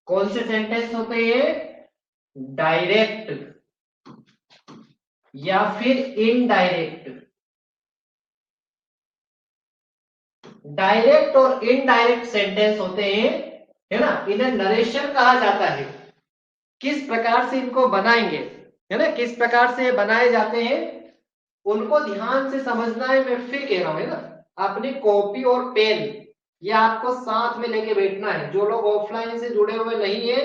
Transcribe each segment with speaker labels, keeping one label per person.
Speaker 1: कौन से सेंटेंस होते हैं? डायरेक्ट या फिर इनडायरेक्ट। डायरेक्ट और इनडायरेक्ट सेंटेंस होते हैं, है ना। इन्हें नरेशन कहा जाता है। किस प्रकार से इनको बनाएंगे, है ना, किस प्रकार से बनाए जाते हैं, उनको ध्यान से समझना है। मैं फिर कह रहा हूं, है ना, अपनी कॉपी और पेन ये आपको साथ में लेके बैठना है। जो लोग ऑफलाइन से जुड़े हुए नहीं है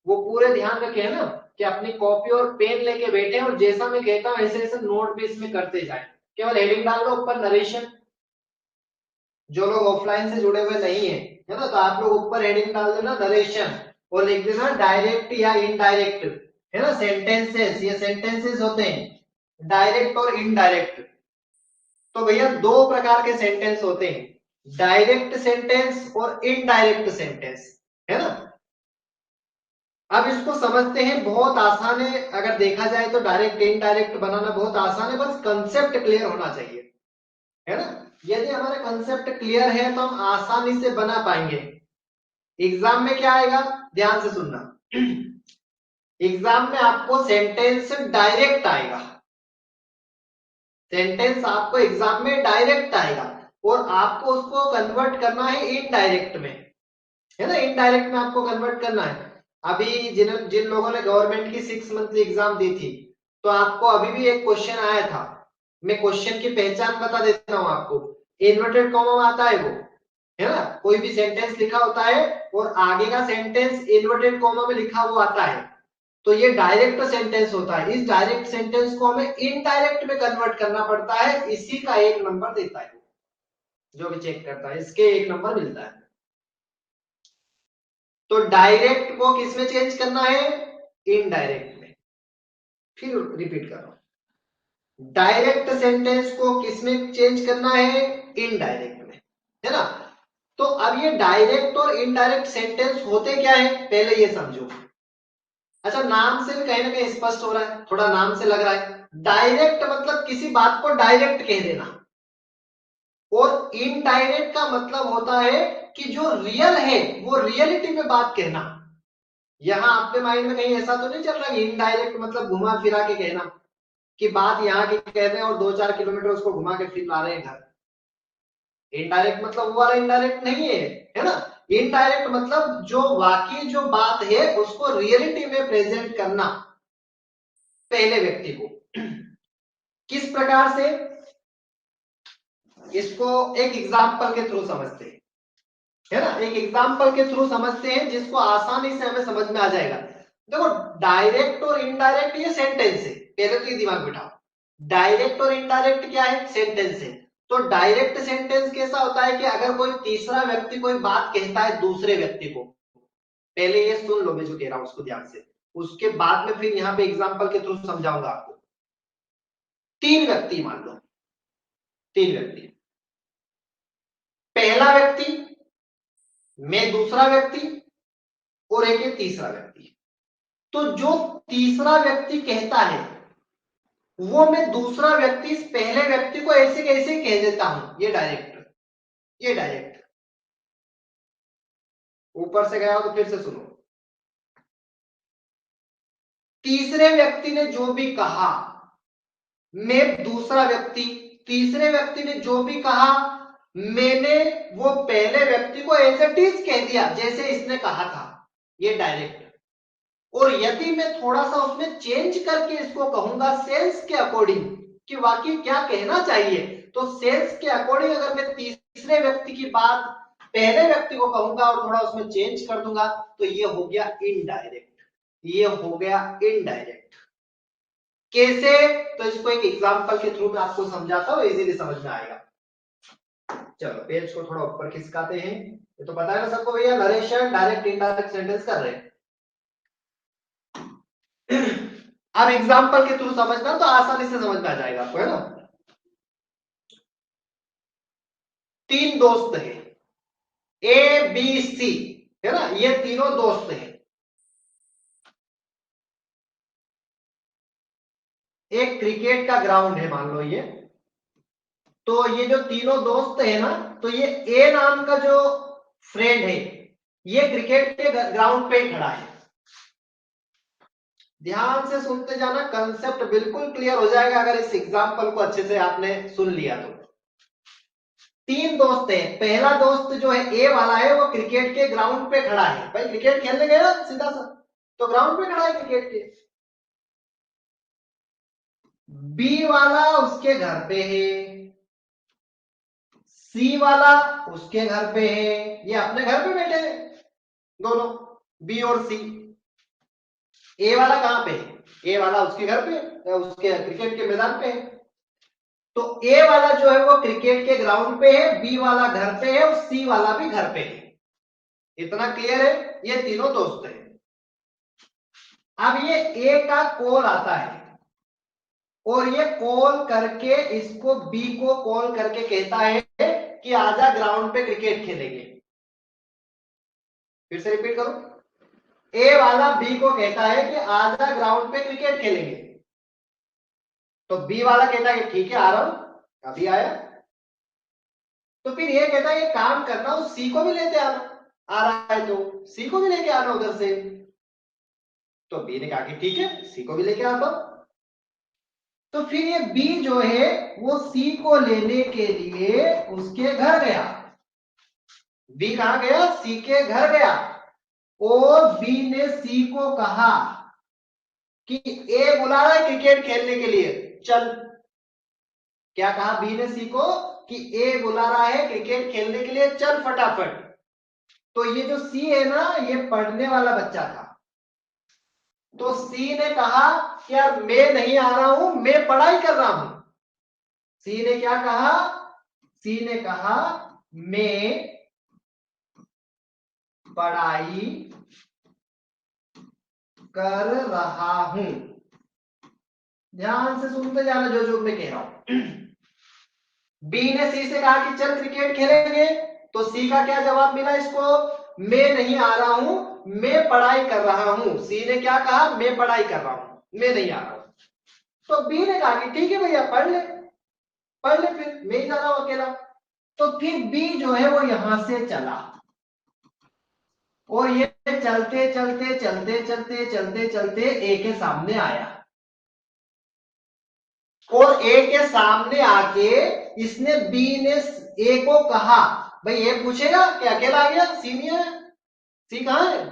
Speaker 1: वो पूरे ध्यान रखे, है ना, कि अपनी कॉपी और पेन लेके बैठे और जैसा मैं कहता हूं ऐसे ऐसे नोट भी इसमें करते जाए। केवल हेडिंग डाल दो ऊपर नरेशन। जो लोग ऑफलाइन से जुड़े हुए नहीं है ना, तो आप लोग ऊपर हेडिंग डाल देना नरेशन और लिख देना डायरेक्ट या इनडायरेक्ट, है ना। सेंटेंसेस, ये सेंटेंसेस होते हैं डायरेक्ट और इनडायरेक्ट। तो भैया दो प्रकार के सेंटेंस होते हैं, डायरेक्ट सेंटेंस और इनडायरेक्ट सेंटेंस, है ना। अब इसको समझते हैं, बहुत आसान है। अगर देखा जाए तो डायरेक्ट इनडायरेक्ट बनाना बहुत आसान है, बस कंसेप्ट क्लियर होना चाहिए, है ना। यदि हमारा कंसेप्ट क्लियर है तो हम आसानी से बना पाएंगे। एग्जाम में क्या आएगा, ध्यान से सुनना। एग्जाम में आपको सेंटेंस डायरेक्ट आएगा, सेंटेंस आपको एग्जाम में डायरेक्ट आएगा और आपको उसको कन्वर्ट करना है इनडायरेक्ट में, है ना। इनडायरेक्ट में आपको कन्वर्ट करना है। अभी जिन जिन लोगों ने गवर्नमेंट की 6 मंथली एग्जाम दी थी, तो आपको अभी भी एक क्वेश्चन आया था। मैं क्वेश्चन की पहचान बता देता हूं आपको। इन्वर्टेड कॉमा में आता है वो, है ना। कोई भी सेंटेंस लिखा होता है और आगे का सेंटेंस इन्वर्टेड कॉमा में लिखा हुआ आता है, तो ये डायरेक्ट सेंटेंस होता है। इस डायरेक्ट सेंटेंस को हमें इनडायरेक्ट में कन्वर्ट करना पड़ता है, इसी का 1 नंबर देता है। जो भी चेक करता है इसके 1 नंबर मिलता है। तो डायरेक्ट को किस में चेंज करना है, इनडायरेक्ट में। फिर रिपीट कर रहा हूं, डायरेक्ट सेंटेंस को किस में चेंज करना है, इनडायरेक्ट में, है ना। तो अब ये डायरेक्ट और इनडायरेक्ट सेंटेंस होते क्या है, पहले ये समझो। अच्छा, नाम से भी कहीं ना कहीं स्पष्ट हो रहा है, थोड़ा नाम से लग रहा है। डायरेक्ट मतलब किसी बात को डायरेक्ट कह देना, और इनडायरेक्ट का मतलब होता है कि जो रियल है वो रियलिटी में बात कहना। यहां आपके माइंड में कहीं ऐसा तो नहीं चल रहा कि इनडायरेक्ट मतलब घुमा फिरा के कहना, कि बात यहाँ की कह रहे हैं और 2-4 किलोमीटर उसको घुमा के फिर ला रहे हैं घर। इनडायरेक्ट मतलब वो वाला इनडायरेक्ट नहीं है, है ना। इनडायरेक्ट मतलब जो वाकई जो बात है उसको रियलिटी में प्रेजेंट करना पहले व्यक्ति को। किस प्रकार से, इसको एक एग्जाम्पल के थ्रू समझते हैं, है ना। एक एग्जाम्पल के थ्रू समझते हैं जिसको आसानी से हमें समझ में आ जाएगा। देखो, डायरेक्ट और इनडायरेक्ट ये सेंटेंस है, पहले तो ये दिमाग बिठाओ। डायरेक्ट और इनडायरेक्ट क्या है, सेंटेंस है। तो डायरेक्ट सेंटेंस कैसा होता है कि अगर कोई तीसरा व्यक्ति कोई बात कहता है दूसरे व्यक्ति को, पहले ये सुन लो मैं जो कह रहा हूं उसको ध्यान से, उसके बाद में फिर यहाँ पे एग्जाम्पल के थ्रू समझाऊंगा आपको। 3 व्यक्ति मान लो, 3 व्यक्ति, पहला व्यक्ति, मैं दूसरा व्यक्ति, और एक ये तीसरा व्यक्ति। तो जो तीसरा व्यक्ति कहता है वो मैं दूसरा व्यक्ति इस पहले व्यक्ति को ऐसे कैसे कह देता हूं, ये डायरेक्ट, ये डायरेक्ट। ऊपर से गया हो तो फिर से सुनो। तीसरे व्यक्ति ने जो भी कहा, मैं दूसरा व्यक्ति, तीसरे व्यक्ति ने जो भी कहा मैंने वो पहले व्यक्ति को एज इट इज कह दिया जैसे इसने कहा था, ये डायरेक्ट। और यदि मैं थोड़ा सा उसमें चेंज करके इसको कहूंगा सेंस के अकॉर्डिंग कि वाकई क्या कहना चाहिए, तो सेंस के अकॉर्डिंग अगर मैं तीसरे व्यक्ति की बात पहले व्यक्ति को कहूंगा और थोड़ा उसमें चेंज कर दूंगा, तो ये हो गया इनडायरेक्ट, ये हो गया इनडायरेक्ट। कैसे, तो इसको एक एग्जांपल के थ्रू मैं आपको समझाता हूं, इजीली समझ में आएगा। चलो पेज को थोड़ा ऊपर खिसकाते हैं। ये तो पता है ना सबको भैया, नरेशन डायरेक्ट इनडायरेक्ट सेंटेंस कर रहे हैं। अब एग्जाम्पल के थ्रू समझना तो आसानी से समझ में आ जाएगा आपको, है ना। 3 दोस्त हैं, ए बी सी, है ना, ये तीनों दोस्त हैं। एक क्रिकेट का ग्राउंड है मान लो ये। तो ये जो तीनों दोस्त है ना, तो ये ए नाम का जो फ्रेंड है ये क्रिकेट के ग्राउंड पे ही खड़ा है। ध्यान से सुनते जाना, कंसेप्ट बिल्कुल क्लियर हो जाएगा अगर इस एग्जांपल को अच्छे से आपने सुन लिया तो। 3 दोस्त हैं, पहला दोस्त जो है ए वाला है वो क्रिकेट के ग्राउंड पे खड़ा है, भाई क्रिकेट खेलने गया सीधा सा, तो ग्राउंड पे खड़ा है क्रिकेट के। बी वाला उसके घर पे है, सी वाला उसके घर पे है, ये अपने घर पे बैठे हैं दोनों, बी और सी। ए वाला कहां पे है? ए वाला उसके घर पे, उसके क्रिकेट के मैदान पे है। तो ए वाला जो है वो क्रिकेट के ग्राउंड पे है, बी वाला घर पे है और सी वाला भी घर पे है। इतना क्लियर है? ये तीनों दोस्त हैं। अब ये ए का कॉल आता है और ये कॉल करके इसको बी को कॉल करके कहता है कि आजा ग्राउंड पे क्रिकेट खेलेंगे। फिर से रिपीट करो, ए वाला बी को कहता है कि आजा ग्राउंड पे क्रिकेट खेलेंगे, तो बी वाला कहता है कि ठीक है आ रहा हूं, अभी आया। तो फिर ये कहता है ये काम करना, उस सी को भी लेते आना, आ रहा है तो सी को भी लेके आना उधर से। तो बी ने कहा कि ठीक है सी को भी लेके आता हूं। तो फिर ये बी जो है वो सी को लेने के लिए उसके घर गया। बी कहां गया? सी के घर गया और बी ने सी को कहा कि ए बुला रहा है क्रिकेट खेलने के लिए, चल। क्या कहा बी ने सी को? कि ए बुला रहा है क्रिकेट खेलने के लिए, चल फटाफट। तो ये जो सी है ना, ये पढ़ने वाला बच्चा था। तो सी ने कहा कि यार मैं नहीं आ रहा हूं, मैं पढ़ाई कर रहा हूं। सी ने क्या कहा? सी ने कहा मैं पढ़ाई कर रहा हूं। ध्यान से सुनते जाना जो जो मैं कह रहा हूं। बी ने सी से कहा कि चल क्रिकेट खेलेंगे, तो सी का क्या जवाब मिला इसको? मैं नहीं आ रहा हूं, मैं पढ़ाई कर रहा हूं। सी ने क्या कहा? मैं पढ़ाई कर रहा हूं, मैं नहीं आ रहा हूं। तो बी ने कहा कि ठीक है भैया पढ़ ले, पढ़ ले, फिर मैं ही जा रहा हूं अकेला। तो फिर बी जो है वो यहां से चला और ये चलते चलते चलते चलते चलते चलते ए के सामने आया और ए के सामने आके इसने बी ने ए को कहा, भाई ए पूछेगा कि अकेला आ गया, सी नहीं है, सी कहां है?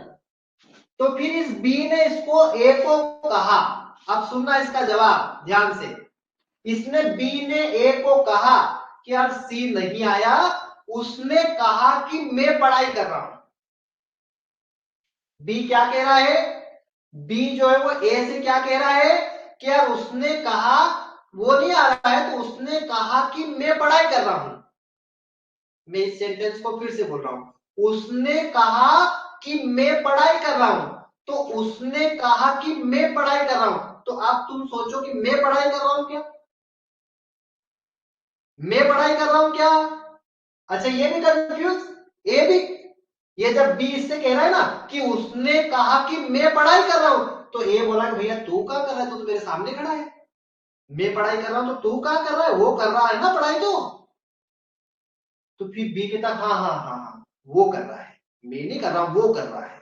Speaker 1: तो फिर इस बी ने इसको ए को कहा। अब सुनना इसका जवाब ध्यान से। इसने बी ने ए को कहा कि यार सी नहीं आया, उसने कहा कि मैं पढ़ाई कर रहा हूं। बी क्या कह रहा है? बी जो है वो ए से क्या कह रहा है कि यार उसने कहा, वो नहीं आ रहा है तो उसने कहा कि मैं पढ़ाई कर रहा हूं। मैं इस सेंटेंस को फिर से बोल रहा हूं, उसने कहा कि मैं पढ़ाई कर रहा हूं। तो उसने कहा कि मैं पढ़ाई कर रहा हूं, तो आप तुम सोचो कि मैं पढ़ाई कर रहा हूं क्या? मैं पढ़ाई कर रहा हूं क्या? अच्छा ये भी कंफ्यूज, ए भी। ये जब बी इससे कह रहा है ना कि उसने कहा कि मैं पढ़ाई कर रहा हूं, तो ए बोला कि भैया तू क्या कर रहा है, तू तो मेरे सामने खड़ा है, मैं पढ़ाई कर रहा हूं तो तू क्या कर रहा है? वो कर रहा है ना पढ़ाई। तो फिर बी कहता हाँ हाँ हाँ हाँ वो कर रहा है, मैं नहीं कर रहा हूं, वो कर रहा है।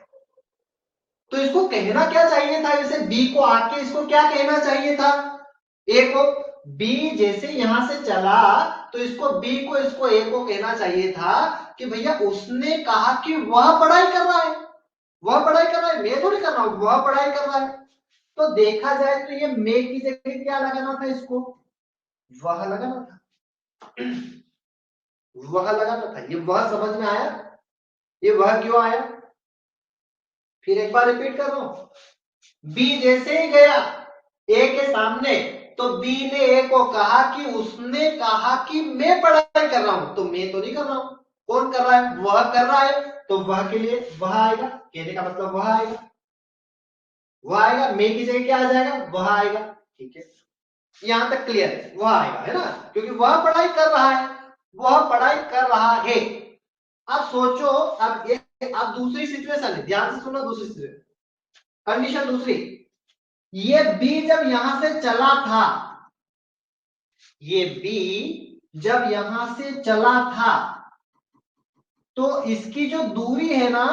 Speaker 1: तो इसको कहना क्या चाहिए था? जैसे बी को आके इसको क्या कहना चाहिए था? ए को। बी जैसे यहां से चला तो इसको बी को इसको ए को कहना चाहिए था कि भैया उसने कहा कि वह पढ़ाई कर रहा है, वह पढ़ाई कर रहा है, मैं थोड़ी कर रहा हूं, वह पढ़ाई कर रहा है। तो देखा जाए तो ये मैं की जगह क्या लगाना था इसको? वह लगाना था। वह लगाना था। ये वह समझ में आया? ये वह क्यों आया? फिर एक बार रिपीट कर रहा हूं। बी जैसे ही गया ए के सामने, तो बी ने ए को कहा कि उसने कहा कि मैं पढ़ाई कर रहा हूं, तो मैं तो नहीं कर रहा हूं, कौन कर रहा है? वह कर रहा है। तो वह के लिए वह आएगा, कहने का मतलब वह आएगा, वह आएगा, मैं की जगह क्या आ जाएगा? वह आएगा। ठीक है, यहां तक क्लियर है, वह आएगा, है ना, क्योंकि वह पढ़ाई कर रहा है, वह पढ़ाई कर रहा है। अब सोचो, अब दूसरी सिचुएशन है, ध्यान से सुनो, दूसरी सिचुएशन, कंडीशन दूसरी। ये बी जब यहां से चला था, ये बी जब यहां से चला था, तो इसकी जो दूरी है ना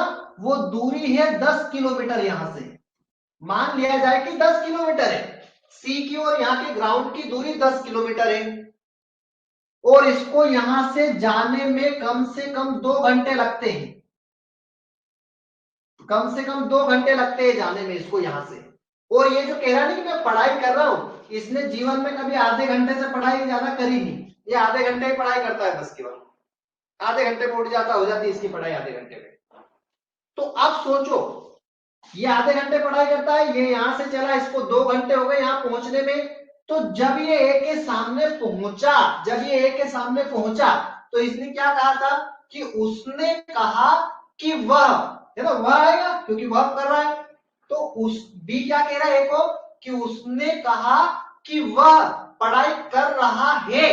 Speaker 1: वो दूरी है 10 किलोमीटर यहां से, मान लिया जाए कि 10 किलोमीटर है, सी की और यहाँ के ग्राउंड की दूरी 10 किलोमीटर है, और इसको यहां से जाने में कम से कम 2 घंटे लगते हैं, कम से कम 2 घंटे लगते हैं जाने में इसको यहां से। और ये जो कह रहा है कि मैं पढ़ाई कर रहा हूं, इसने जीवन में कभी आधे घंटे से पढ़ाई ज्यादा करी नहीं, ये आधे घंटे ही पढ़ाई करता है बस केवल, आधे घंटे में उठ जाता, हो जाती है इसकी पढ़ाई आधे घंटे में। तो अब सोचो, ये आधे घंटे पढ़ाई करता है, ये यहां से चला, इसको 2 घंटे हो गए यहां पहुंचने में। तो जब ये ए के सामने पहुंचा, जब ये ए के सामने पहुंचा, तो इसने क्या कहा था कि उसने कहा कि वह, है ना, वह आएगा क्योंकि वह कर रहा है। तो उस बी क्या कह रहा है ए को कि उसने कहा कि वह पढ़ाई कर रहा है।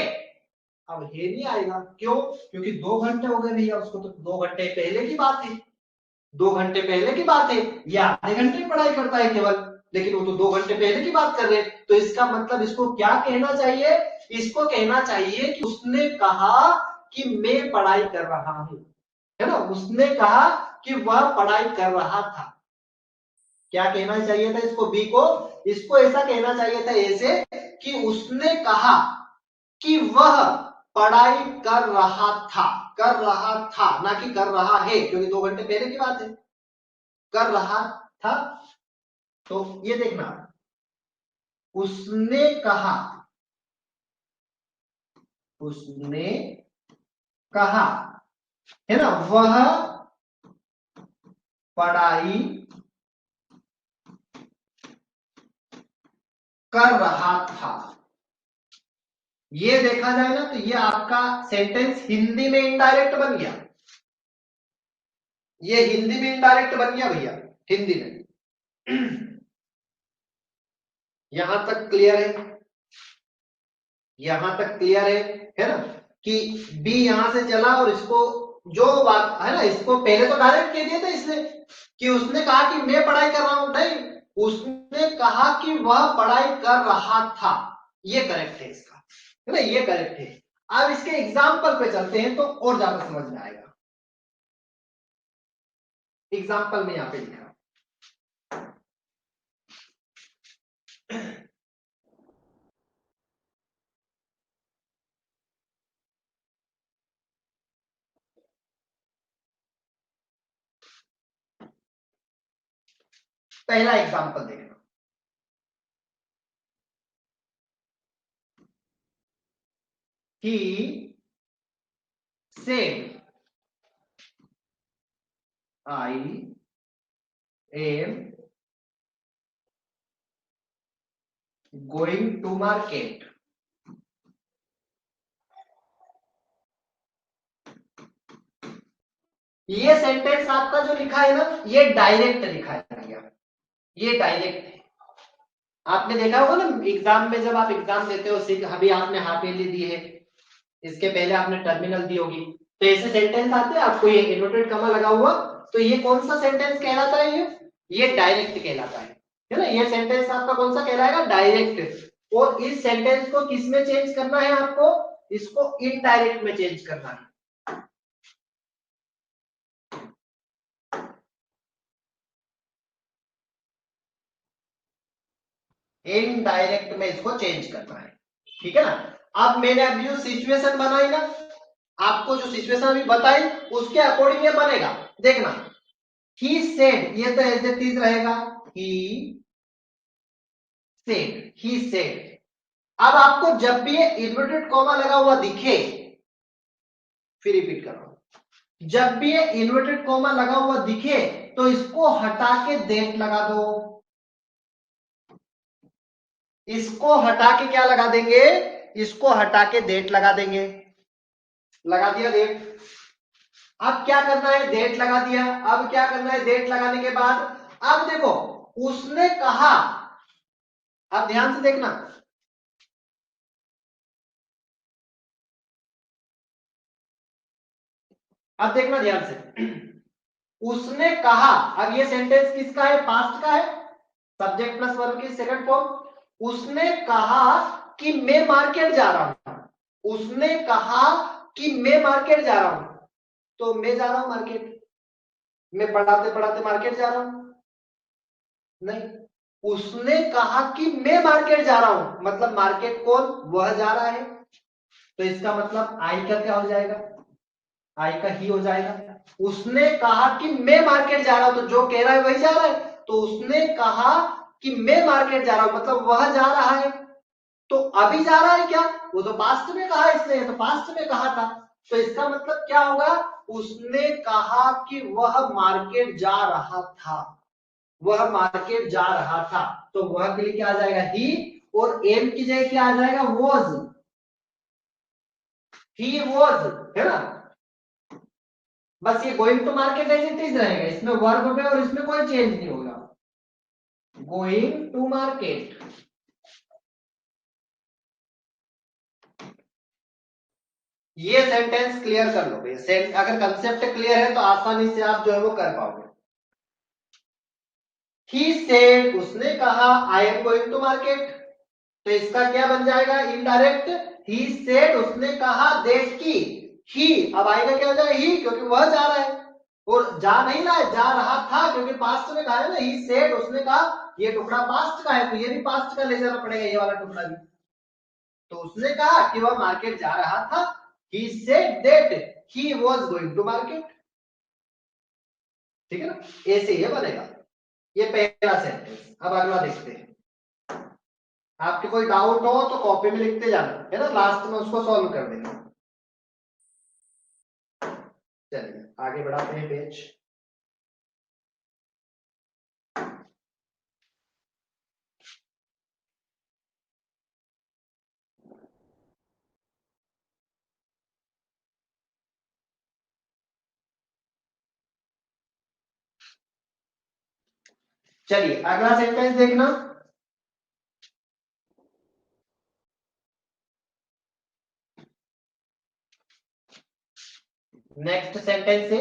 Speaker 1: अब हे नहीं आएगा, क्यों? क्योंकि 2 घंटे हो गए भैया उसको, तो 2 घंटे पहले की बात है, 2 घंटे पहले की बात है, ये आधे घंटे पढ़ाई करता है केवल, लेकिन वो तो 2 घंटे पहले की बात कर रहे हैं। तो इसका मतलब इसको क्या कहना चाहिए? इसको कहना चाहिए कि उसने कहा कि मैं पढ़ाई कर रहा हूं, है ना, उसने कहा कि वह पढ़ाई कर रहा था। क्या कहना चाहिए था इसको, बी को? इसको ऐसा कहना चाहिए था ऐसे कि उसने कहा कि वह पढ़ाई कर रहा था, कर रहा था, ना कि कर रहा है, क्योंकि 2 घंटे पहले की बात है, कर रहा था। तो ये देखना, उसने कहा, उसने कहा, है ना, वह पढ़ाई कर रहा था। ये देखा जाए ना, तो ये आपका सेंटेंस हिंदी में इनडायरेक्ट बन गया, ये हिंदी में इनडायरेक्ट बन गया भैया, हिंदी में। यहां तक क्लियर है? यहां तक क्लियर है ना, कि बी यहां से चला और इसको जो बात है ना, इसको पहले तो डायरेक्ट कह दिया था इसने कि उसने कहा कि मैं पढ़ाई कर रहा हूं, नहीं, उसने कहा कि वह पढ़ाई कर रहा था। ये करेक्ट है इसका, है ना, ये करेक्ट है। अब इसके एग्जाम्पल पे चलते हैं तो और ज्यादा समझ में आएगा। एग्जाम्पल में यहां पे लिखा, पहला एग्जाम्पल देखना, he said I am going to market। ये सेंटेंस आपका जो लिखा है ना, ये डायरेक्ट लिखा है भैया, ये डायरेक्ट है। आपने देखा होगा ना एग्जाम में, जब आप एग्जाम देते हो, अभी आपने हाफ ईयरली दी है, इसके पहले आपने टर्मिनल दी होगी, तो ऐसे सेंटेंस आते हैं आपको, ये इन्वर्टेड कॉमा लगा हुआ, तो ये कौन सा सेंटेंस कहलाता है? ये डायरेक्ट कहलाता है ना, ये सेंटेंस आपका कौन सा कहलाएगा? डायरेक्ट। और इस सेंटेंस को किस में चेंज करना है आपको? इसको इनडायरेक्ट में चेंज करना है। इनडायरेक्ट में इसको चेंज करना है, ठीक है ना। अब मैंने अभी जो सिचुएशन बनाई ना, आपको जो सिचुएशन अभी बताई, उसके अकॉर्डिंग ये बनेगा, देखना। ही सेड, ये तो एज इट इज रहेगा, ही सेड, ही सेड। अब आपको जब भी ये इन्वर्टेड कॉमा लगा हुआ दिखे, फिर रिपीट कर रहा हूं, जब भी ये इन्वर्टेड कॉमा लगा हुआ दिखे, तो इसको हटा के देट लगा दो, इसको हटा के क्या लगा देंगे? इसको हटा के देट लगा देंगे। लगा दिया देट। अब क्या करना है? देट लगा दिया, अब क्या करना है? देट लगाने के बाद अब देखो, उसने कहा, अब ध्यान से देखना, अब देखना ध्यान से। उसने कहा, अब ये सेंटेंस किसका है? पास्ट का है, सब्जेक्ट प्लस वर्ब की सेकंड फॉर्म। उसने कहा कि मैं मार्केट जा रहा हूं, उसने कहा कि मैं मार्केट जा रहा हूं, तो मैं जा रहा हूं मार्केट, मैं पढ़ाते पढ़ाते मार्केट जा रहा हूं? नहीं, उसने कहा कि मैं मार्केट जा रहा हूं, मतलब मार्केट कौन? वह जा रहा है। तो इसका मतलब आई का क्या हो जाएगा? आई का ही हो जाएगा। उसने कहा कि मैं मार्केट जा रहा हूं, तो जो कह रहा है वही जा रहा है। तो उसने कहा कि मैं मार्केट जा रहा हूं, मतलब वह जा रहा है। तो अभी जा रहा है क्या? वो तो पास्ट में कहा इसने, तो पास्ट में कहा था। तो इसका मतलब क्या होगा? उसने कहा कि वह मार्केट जा रहा था, वह मार्केट जा रहा था। तो वह के लिए क्या आ जाएगा? ही। और एम की जगह क्या आ जाएगा? वॉज। ही वॉज, है ना? बस ये going to market as it is रहेगा, इसमें वर्ब में और इसमें कोई चेंज नहीं होगा। Going to market. ये सेंटेंस क्लियर कर लो भैया। अगर कंसेप्ट क्लियर है तो आसानी से आप जो है वो कर पाओगे। ही सेड, उसने कहा, I am going to market. तो इसका क्या बन जाएगा? इनडायरेक्ट। ही सेड, उसने कहा, दैट की ही। अब आएगा क्या हो जाएगा? ही, क्योंकि वह जा रहा है। और जा नहीं रहा है, जा रहा था, क्योंकि पास्ट में कहा है ना। ही सेड, उसने कहा। ये टुकड़ा पास्ट का है, तो ये भी पास्ट का ले जाना पड़ेगा, ये वाला टुकड़ा भी। तो उसने कहा कि वह मार्केट जा रहा था। He said that he was going to market. ठीक है ना? ऐसे ये बनेगा। ये पहला सेंटेंस। अब अगला देखते हैं। आपके कोई डाउट हो तो कॉपी में लिखते जाना, है ना? लास्ट में उसको सॉल्व कर देंगे। चलिए आगे बढ़ाते हैं पेज। चलिए अगला सेंटेंस देखना। नेक्स्ट सेंटेंस है,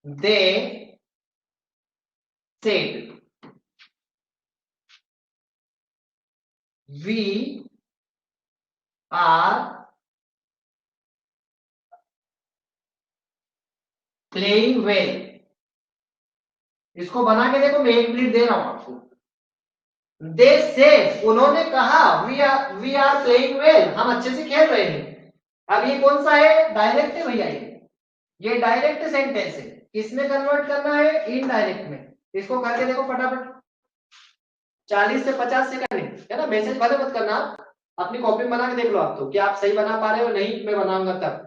Speaker 1: they said we are playing well. इसको बना के देखो, मैं 1 मिनट दे रहा हूं आपको। दे सेड, उन्होंने कहा, वी आर प्लेइंग वेल, हम अच्छे से खेल रहे हैं। अब ये कौन सा है? डायरेक्ट है भैया। ये डायरेक्ट सेंटेंस है। किसमें कन्वर्ट करना है? इनडायरेक्ट में। इसको करके देखो फटाफट। 40 से 50 सेकंड है ना? मैसेज भले मत करना, अपनी कॉपी में बना के देख लो आप, तो क्या आप सही बना पा रहे हो? नहीं, मैं बनाऊंगा तब,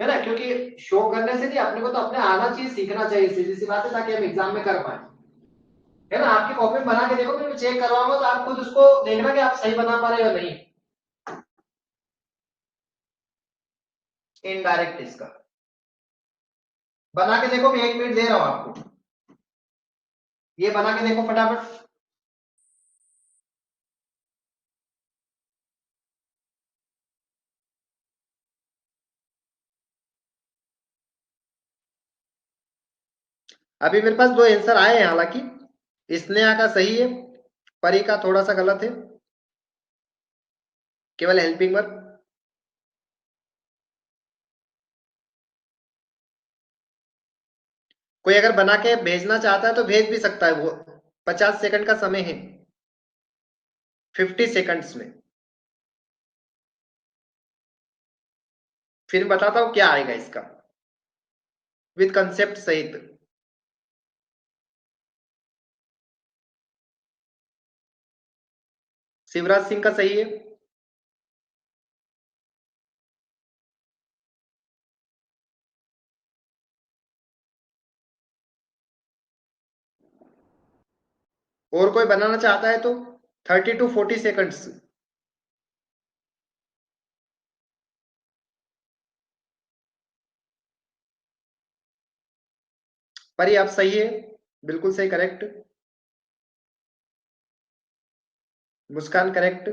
Speaker 1: है ना? क्योंकि शो करने से नहीं, अपने को तो अपने आना चाहिए, सीखना चाहिए, सीधी सी बात है, ताकि हम एग्जाम में कर पाए, है ना? आपकी कॉपी में बना के देखो, फिर मैं चेक करवाऊंगा, तो आप खुद उसको देखना कि आप सही बना पा रहे हो नहीं। इनडायरेक्ट इसका बना के देखो, मैं 1 मिनट दे रहा हूं आपको। ये बना के देखो फटाफट। अभी मेरे पास 2 आंसर आए हैं, हालांकि स्नेहा का सही है, परी का थोड़ा सा गलत है, केवल हेल्पिंग वर्ब। कोई अगर बना के भेजना चाहता है तो भेज भी सकता है, वो 50 सेकंड का समय है, 50 सेकंड्स में। फिर बताता हूं क्या आएगा इसका, विद कंसेप्ट सहित। शिवराज सिंह का सही है। और कोई बनाना चाहता है तो 30 to 40 सेकंड्स। पर ये आप सही है, बिल्कुल सही, करेक्ट। मुस्कान करेक्ट।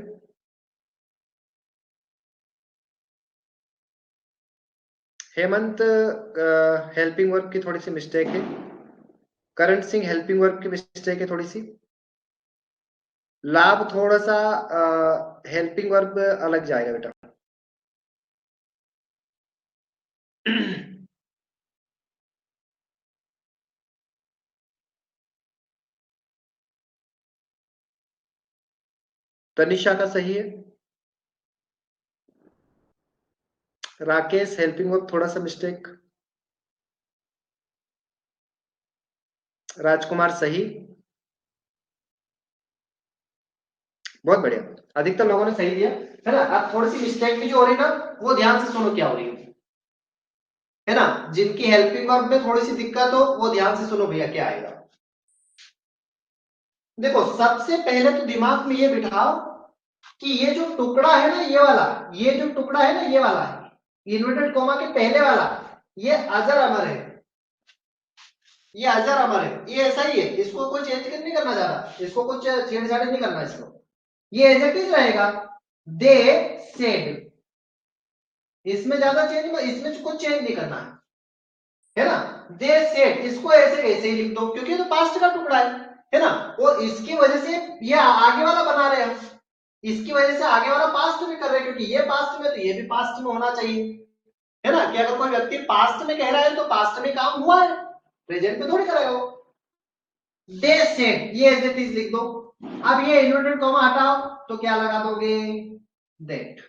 Speaker 1: हेमंत हेल्पिंग वर्ब की थोड़ी सी मिस्टेक है। करण सिंह हेल्पिंग वर्ब की मिस्टेक है थोड़ी सी। लाभ थोड़ा सा हेल्पिंग वर्ब अलग जाएगा बेटा। तनिषा का सही है। राकेश हेल्पिंग वर्ब थोड़ा सा मिस्टेक। राजकुमार सही। बहुत बढ़िया, अधिकतर लोगों ने सही दिया है ना। अब थोड़ी सी मिस्टेक भी जो हो रही ना, वो ध्यान से सुनो क्या हो रही है ना। जिनकी हेल्पिंग वर्ब में थोड़ी सी दिक्कत हो वो ध्यान से सुनो भैया क्या आएगा। देखो सबसे पहले तो दिमाग में ये बिठाओ कि ये जो टुकड़ा है ना, ये वाला, ये जो टुकड़ा है ना, ये वाला है इन्वर्टेड कोमा के पहले वाला, ये अजर अमर है। ये अजर अमर है, ये ऐसा ही है, इसको कोई चेंज नहीं करना चाहता, इसको कुछ छेड़छाड़ नहीं करना इसको, ये एज इट इज रहेगा। दे सेड, इसमें ज्यादा चेंज, इसमें कुछ चेंज नहीं करना है ना। दे सेड, इसको ऐसे ऐसे ही लिख दो क्योंकि ये तो पास्ट का टुकड़ा है ना। और इसकी वजह से ये आगे वाला बना रहे हैं, इसकी वजह से आगे वाला पास्ट में कर रहे हैं, क्योंकि ये पास्ट में तो ये भी पास्ट में होना चाहिए, है ना। कि अगर कोई व्यक्ति पास्ट में कह रहा है तो पास्ट में काम हुआ है, प्रेजेंट में थोड़ी करेगा वो। दे सेड, ये एज इट इज लिख दो। अब ये इन्वर्टेड कॉमा हटाओ तो क्या लगा दोगे, दैट।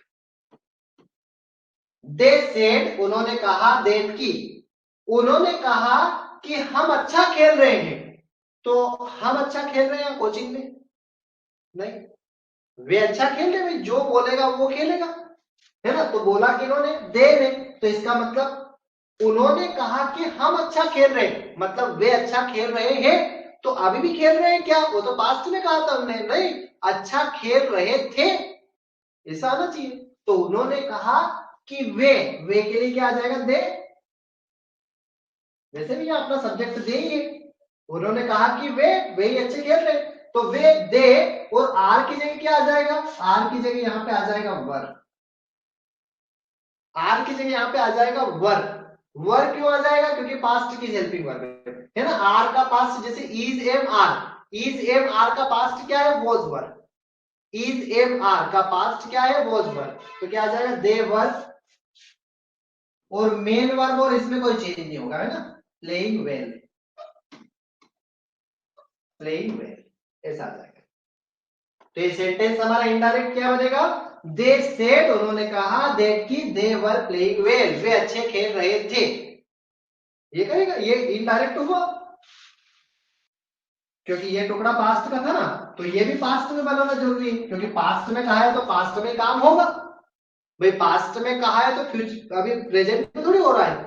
Speaker 1: दे सेड, उन्होंने कहा, दैट की, उन्होंने कहा कि हम अच्छा खेल रहे हैं। तो हम अच्छा खेल रहे हैं कोचिंग में नहीं, वे अच्छा खेल रहे हैं, जो बोलेगा वो खेलेगा, है ना। तो बोला कि इन्होंने, दे ने, तो इसका मतलब उन्होंने कहा कि हम अच्छा खेल रहे हैं, मतलब वे अच्छा खेल रहे हैं। तो अभी भी खेल रहे हैं क्या, वो तो पास्ट में कहा था हमने, नहीं, अच्छा खेल रहे थे, ऐसा आना चाहिए। तो उन्होंने कहा कि वे के लिए क्या आ जाएगा, दे। वैसे भी अपना सब्जेक्ट दे ही है, उन्होंने कहा कि वे ही अच्छे खेल रहे हैं, तो वे, दे, और आर की जगह क्या आ जाएगा, आर की जगह यहां पे आ जाएगा वर। आर की जगह यहां पे आ जाएगा वर। वर क्यों आ जाएगा, क्योंकि पास्ट की हेल्पिंग वर्ब है ना। आर का पास्ट जैसे is am are, is am are का पास्ट क्या है, was were. Is am are का पास्ट क्या है, वॉज वर। तो क्या आ जाएगा, दे वर, और मेन वर्ब, और इसमें कोई चेंज नहीं होगा, है ना। प्लेइंग वेल, प्लेइंग वेल, ऐसा आ जाएगा। तो ये सेंटेंस हमारा इनडायरेक्ट क्या बनेगा, दे सेड, उन्होंने कहा, दैट की दे वर प्लेइंग वेल, वे अच्छे खेल रहे थे। ये करेगा, ये इनडायरेक्ट हुआ क्योंकि ये टुकड़ा पास्ट का था ना, तो ये भी पास्ट में बनाना जरूरी है, क्योंकि पास्ट में कहा है तो पास्ट में काम होगा। भाई पास्ट में कहा है तो फ्यूचर, अभी प्रेजेंट में थोड़ी हो रहा है,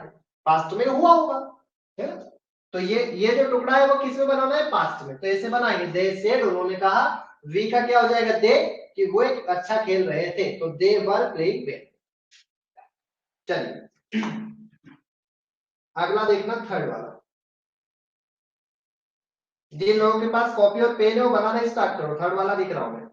Speaker 1: पास्ट में हुआ होगा, है ना। तो ये जो टुकड़ा है वो किस में बनाना है, पास्ट में। तो ऐसे बनाएंगे, दे सेड, उन्होंने कहा, वी का क्या हो जाएगा, दे, कि वो एक अच्छा खेल रहे थे, तो दे वर प्लेइंग वेल। चलिए अगला देखना, थर्ड वाला। जिन लोगों के पास कॉपी और पेन है वो बनाना स्टार्ट करो, थर्ड वाला दिख रहा हूं मैं।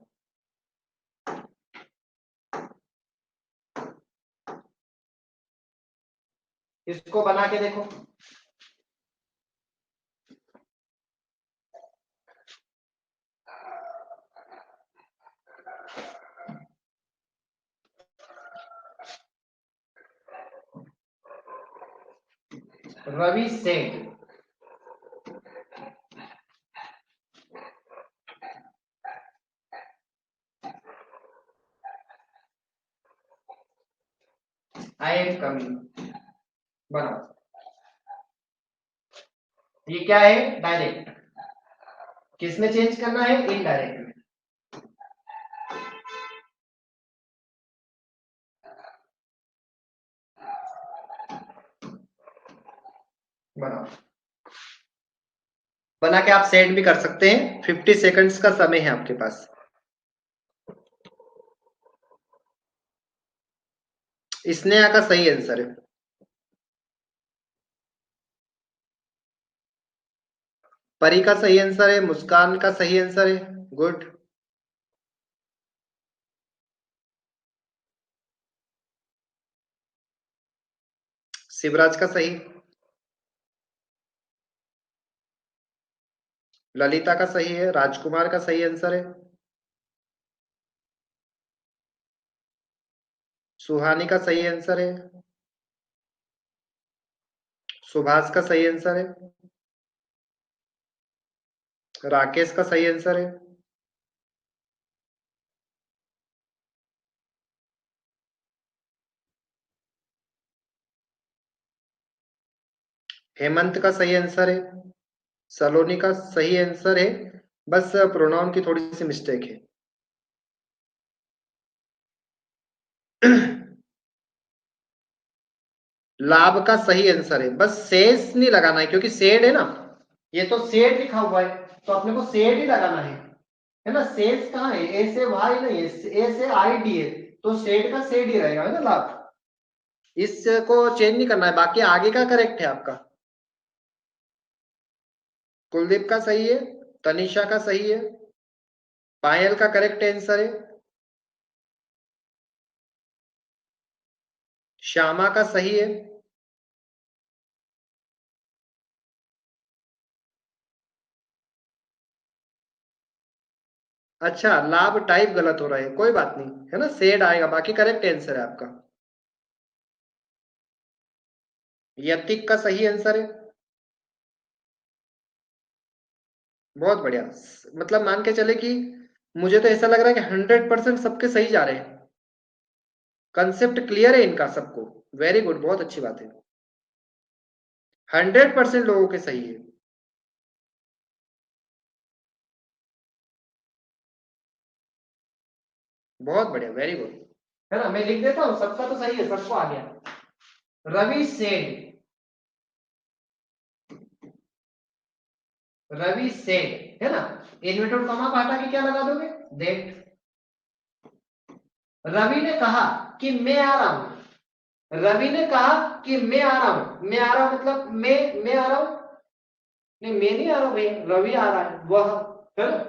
Speaker 1: इसको बना के देखो। रवि सेठ, आई एम कमिंग, बनाओ। ये क्या है, डायरेक्ट, किसमें चेंज करना है, इनडायरेक्ट में। बनाओ, बना के आप सेंड भी कर सकते हैं, 50 सेकंड्स का समय है आपके पास। स्नेहा का सही आंसर है। परी का सही आंसर है, मुस्कान का सही आंसर है, गुड। शिवराज का सही, ललिता का सही है, राजकुमार का सही आंसर है, सुहानी का सही आंसर है, सुभाष का सही आंसर है, राकेश का सही आंसर है, हेमंत का सही आंसर है, सलोनी का सही आंसर है, बस प्रोनाउन की थोड़ी सी मिस्टेक है। लाभ का सही आंसर है, बस सेस नहीं लगाना है क्योंकि सेड है ना, ये तो सेड लिखा हुआ है तो अपने को सेड ही लगाना है ना। सेस कहाँ है, ए से वाई नहीं है, ए से आई डी है, तो सेड का सेड ही रहेगा, है ना लाभ। इसको चेंज नहीं करना है, बाकी आगे का करेक्ट है आपका। कुलदीप का सही है, तनिषा का सही है, पायल का करेक्ट आंसर है, श्यामा का सही है, अच्छा लाभ टाइप गलत हो रहा है, कोई बात नहीं, है ना, सेड आएगा, बाकी करेक्ट आंसर है आपका। यतिक का सही आंसर है, बहुत बढ़िया। मतलब मान के चले कि मुझे तो ऐसा लग रहा है कि 100% सबके सही जा रहे हैं, कंसेप्ट क्लियर है इनका सबको, वेरी गुड, बहुत अच्छी बात है, 100% लोगों के सही है। बहुत बढ़िया, वेरी गुड, है ना। मैं लिख देता हूं, सबका तो सही है, सबको आ गया। रवि सेन, रवि सेन, है ना, इन्वर्टेड कॉमा को हटा के क्या लगा दोगे, दैट। रवि ने कहा कि मैं आ रहा हूं, रवि ने कहा कि मैं आ रहा हूं, मैं आ रहा हूं मतलब मैं आ रहा हूं, नहीं मैं नहीं आ रहा हूं भैया, रवि आ रहा है, वह, है ना।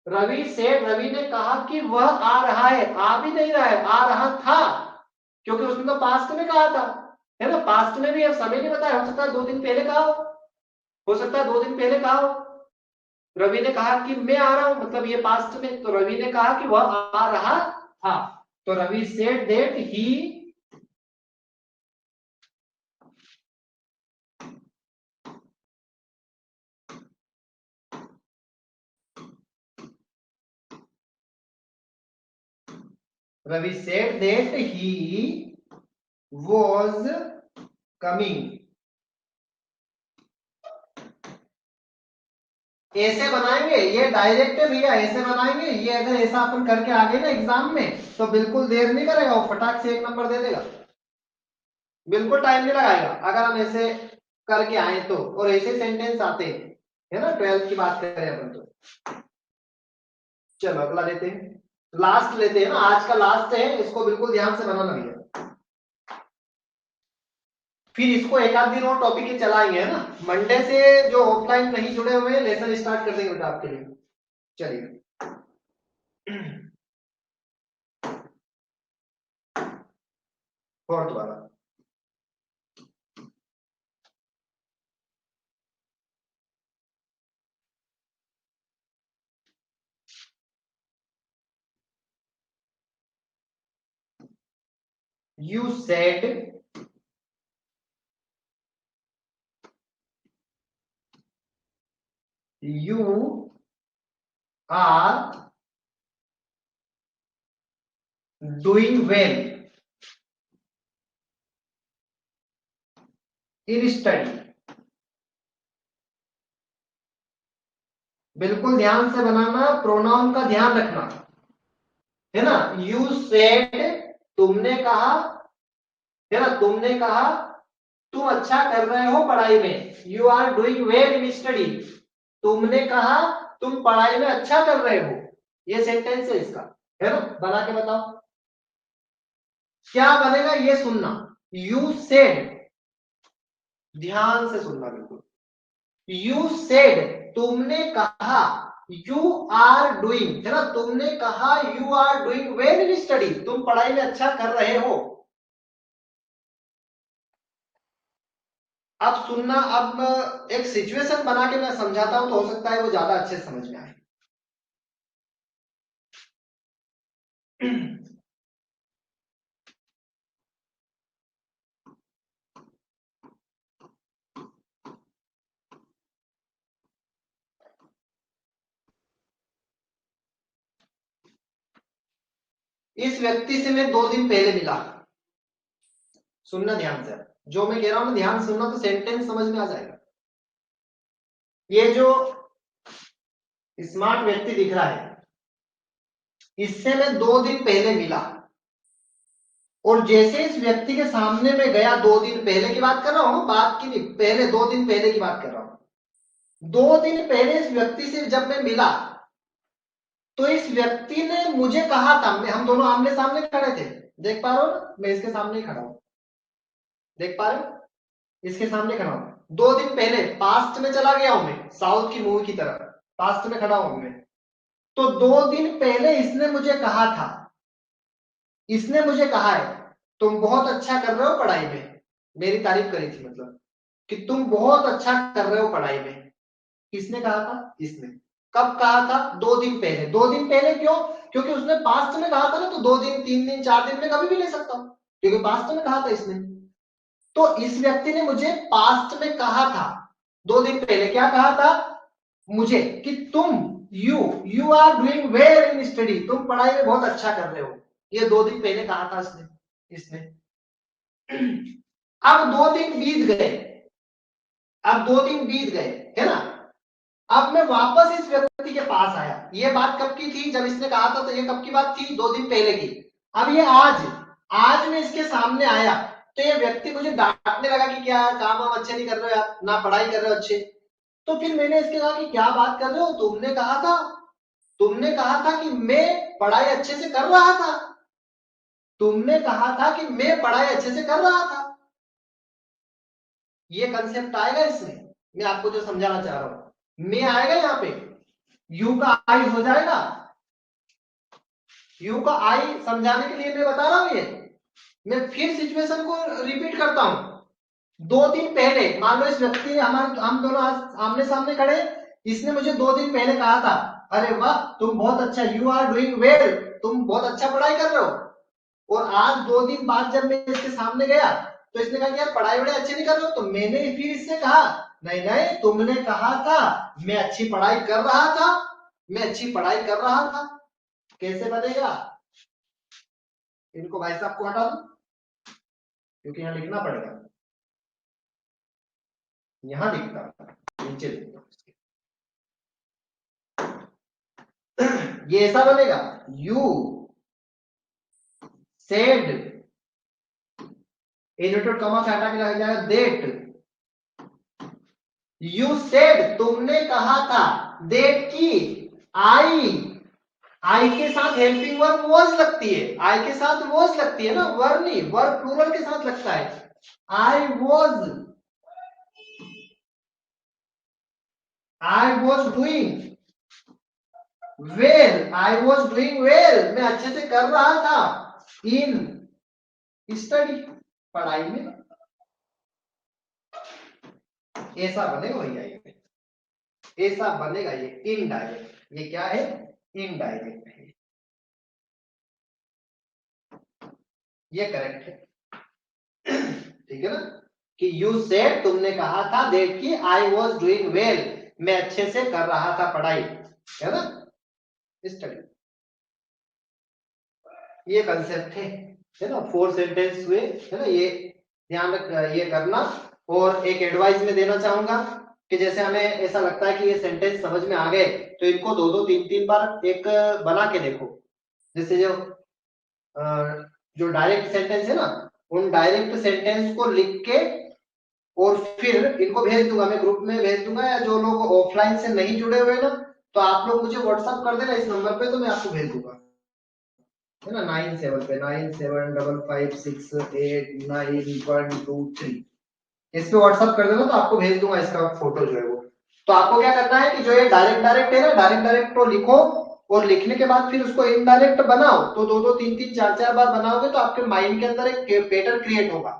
Speaker 1: रवि से, रवि ने कहा कि वह आ रहा है, आ भी नहीं रहा है, आ रहा था, क्योंकि उसने तो पास्ट में कहा था, है ना, पास्ट में भी अब समय नहीं बताया, हो सकता है 2 दिन पहले कहा हो सकता है 2 दिन पहले कहा हो। रवि ने कहा कि मैं आ रहा हूं, मतलब ये पास्ट में, तो रवि ने कहा कि वह आ रहा था, तो Ravi said that he, Ravi said that he was coming। ऐसे बनाएंगे, ये डायरेक्ट है भैया, ऐसे बनाएंगे, ये अगर ऐसा अपन करके आ गए ना एग्जाम में तो बिल्कुल देर नहीं करेगा, वो फटाक से 1 नंबर दे देगा, बिल्कुल टाइम नहीं लगाएगा अगर हम ऐसे करके आए तो, और ऐसे सेंटेंस आते हैं, है ना, 12th की बात करें अपन तो। चलो अगला लेते हैं, लास्ट लेते हैं ना, आज का लास्ट है, इसको बिल्कुल ध्यान से बनाना भैया, फिर इसको एक आध दिन और टॉपिक ही चलाएंगे, है ना। मंडे से जो ऑफलाइन नहीं जुड़े हुए हैं लेसन स्टार्ट कर देंगे बेटा आपके लिए। चलिए, फोर्थ वाला, you said you are doing well in study। बिल्कुल ध्यान से बनाना, प्रोनाउन का ध्यान रखना, है ना। यू सेड, तुमने कहा, है ना, तुमने कहा तुम अच्छा कर रहे हो पढ़ाई में, you are doing well in study, तुमने कहा तुम पढ़ाई में अच्छा कर रहे हो, ये सेंटेंस है इसका, है ना। बना के बताओ क्या बनेगा, ये सुनना। यू सेड, ध्यान से सुनना बिल्कुल, यू सेड, तुमने कहा, यू आर डूइंग, है ना, तुमने कहा you are doing well in study, तुम पढ़ाई में अच्छा कर रहे हो। अब सुनना, अब एक सिचुएशन बना के मैं समझाता हूं तो हो सकता है वो ज्यादा अच्छे से समझ में आए। इस व्यक्ति से मैं 2 दिन पहले मिला, सुनना ध्यान से, जो मैं कह रहा हूं ध्यान सुनना, तो सेंटेंस समझ में आ जाएगा। ये जो स्मार्ट व्यक्ति दिख रहा है, इससे मैं 2 दिन पहले मिला, और जैसे इस व्यक्ति के सामने में गया, 2 दिन पहले की बात कर रहा हूं, बात की नहीं, पहले 2 दिन पहले की बात कर रहा हूं। 2 दिन पहले इस व्यक्ति से जब मैं मिला, तो इस व्यक्ति ने मुझे कहा था, हम दोनों आमने सामने खड़े थे, देख पा रहे हो ना, मैं इसके सामने ही खड़ा हूं, देख पा रहे हो, इसके सामने खड़ा हूं। 2 दिन पहले पास्ट में चला गया हूं मैं, साउथ की मूवी की तरह पास्ट में खड़ा हूं मैं। तो 2 दिन पहले इसने मुझे कहा था, इसने मुझे कहा है तुम बहुत अच्छा कर रहे हो पढ़ाई में, मेरी तारीफ करी थी, मतलब कि तुम बहुत अच्छा कर रहे हो पढ़ाई में। किसने कहा था? इसने। कब कहा था? 2 दिन पहले। 2 दिन पहले क्यों? क्योंकि उसने पास्ट में कहा था ना, तो 2 दिन, 3 दिन, 4 दिन में कभी भी ले सकता हूं, क्योंकि पास्ट में कहा था इसने। तो इस व्यक्ति ने मुझे पास्ट में कहा था, 2 दिन पहले क्या कहा था मुझे, कि तुम you are doing well in study, तुम पढ़ाई में बहुत अच्छा कर रहे हो। ये 2 दिन पहले कहा था इसने। अब 2 दिन बीत गए, अब 2 दिन बीत गए, है ना। अब मैं वापस इस व्यक्ति के पास आया। ये बात कब की थी? जब इसने कहा था, तो ये कब की बात थी? 2 दिन पहले की। अब ये आज मैं इसके सामने आया, तो ये व्यक्ति मुझे डांटने लगा कि क्या काम वाम अच्छे नहीं कर रहे हो यार, ना पढ़ाई कर रहे हो अच्छे। तो फिर मैंने इसके कहा कि क्या बात कर रहे हो, तुमने कहा था कि मैं पढ़ाई अच्छे से कर रहा था, तुमने कहा था कि मैं पढ़ाई अच्छे से कर रहा था। ये कंसेप्ट आएगा इसमें, मैं आपको जो समझाना चाह रहा हूं, मैं आएगा यहाँ पे, यू का आई हो जाएगा। यू का आई समझाने के लिए मैं बता रहा हूं ये। मैं फिर सिचुएशन को रिपीट करता हूं। 2 दिन पहले मान लो इस व्यक्ति ने, हम दोनों आज आमने सामने खड़े, इसने मुझे 2 दिन पहले कहा था, अरे वाह तुम बहुत अच्छा, यू आर डूइंग वेल, तुम बहुत अच्छा पढ़ाई कर रहे हो। और आज 2 दिन बाद जब मैं इसके सामने गया, तो इसने कहा कि यार पढ़ाई बड़े अच्छे नहीं कर रहे हो। तो मैंने फिर इससे कहा, नहीं नहीं तुमने कहा था मैं अच्छी पढ़ाई कर रहा था, मैं अच्छी पढ़ाई कर रहा था। कैसे बनेगा? इनको भाई साहब को हटा दो, क्योंकि यहां लिखना पड़ेगा, यहां लिखता, नीचे लिखता। ये ऐसा बनेगा, यू सेड, इन्वर्टेड कॉमा से हटा के लग जाएगा देट। यू सेड तुमने कहा था, देट की आई के साथ हेल्पिंग वर्ब वॉज लगती है, आई के साथ वॉज लगती है ना, वर्ब नहीं, वर्ब प्लूरल के साथ लगता है। I was doing well, I was doing well, मैं अच्छे से कर रहा था इन स्टडी, पढ़ाई में। ऐसा बनेगा भैया, ये ऐसा बनेगा, ये इनडायरेक्ट। ये क्या है? इनडायरेक्ट है, ये करेक्ट है। ठीक है ना, कि यू सेड तुमने कहा था, दैट की आई वॉज डूइंग वेल, मैं अच्छे से कर रहा था पढ़ाई, है ना, स्टडी। ये कंसेप्ट है ना, 4 सेंटेंस हुए, है ना। ये ध्यान रख, ये करना। और एक एडवाइस में देना चाहूंगा कि जैसे हमें ऐसा लगता है कि ये सेंटेंस समझ में आ गए, तो इनको 2-2 3-3 बार एक बना के देखो। जैसे जो डायरेक्ट सेंटेंस है ना, उन डायरेक्ट सेंटेंस को लिख के और फिर इनको भेज दूंगा, मैं ग्रुप में भेज दूंगा, या जो लोग ऑफलाइन से नहीं जुड़े हुए ना, तो आप लोग मुझे व्हाट्सएप कर देना इस नंबर पे, तो मैं आपको भेज दूंगा, है ना। 97 पे 9755689123 इस पे व्हाट्सएप कर देना, तो आपको भेज दूंगा इसका फोटो जो है वो। तो आपको क्या करना है कि जो ये डायरेक्ट डायरेक्ट है ना, डायरेक्ट डायरेक्ट को लिखो, और लिखने के बाद फिर उसको इनडायरेक्ट बनाओ। तो 2-2 3-3 4-4 बार बनाओगे, तो आपके माइंड के अंदर एक पैटर्न क्रिएट होगा।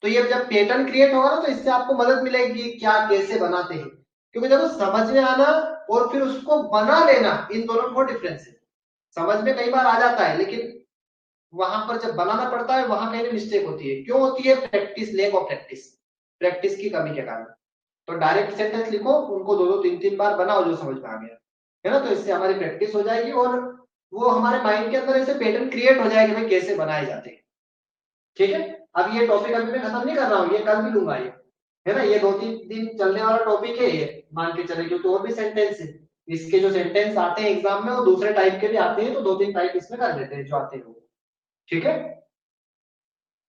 Speaker 1: तो ये जब पैटर्न क्रिएट होगा ना, तो इससे आपको मदद मिलेगी क्या कैसे बनाते हैं। क्योंकि देखो, समझ में आना और फिर उसको बना लेना, इन दोनों में बहुत डिफरेंस है। समझ में कई बार आ जाता है, लेकिन वहां पर जब बनाना पड़ता है, वहां कहीं मिस्टेक होती है। क्यों होती है? Practice, lake of practice, practice की कमी के कारण। तो डायरेक्ट सेंटेंस लिखो, उनको 2-2 3-3 बार बनाओ, जो समझ में आ गया, है ना। तो इससे हमारी प्रैक्टिस हो जाएगी, और वो हमारे माइंड के अंदर ऐसे पैटर्न क्रिएट हो जाएंगे भाई कैसे बनाए जाते हैं। ठीक है। अब ये टॉपिक अभी मैं खत्म नहीं कर रहा हूँ, ये कल भी लूंगा ये, है ना, ये 2-3 दिन चलने वाला टॉपिक है ये, मान के चले, क्योंकि और भी सेंटेंस है, इसके जो सेंटेंस आते हैं एग्जाम में वो दूसरे टाइप के भी आते हैं, तो 2-3 टाइप इसमें कर देते हैं जो आते हैं वो, ठीक है।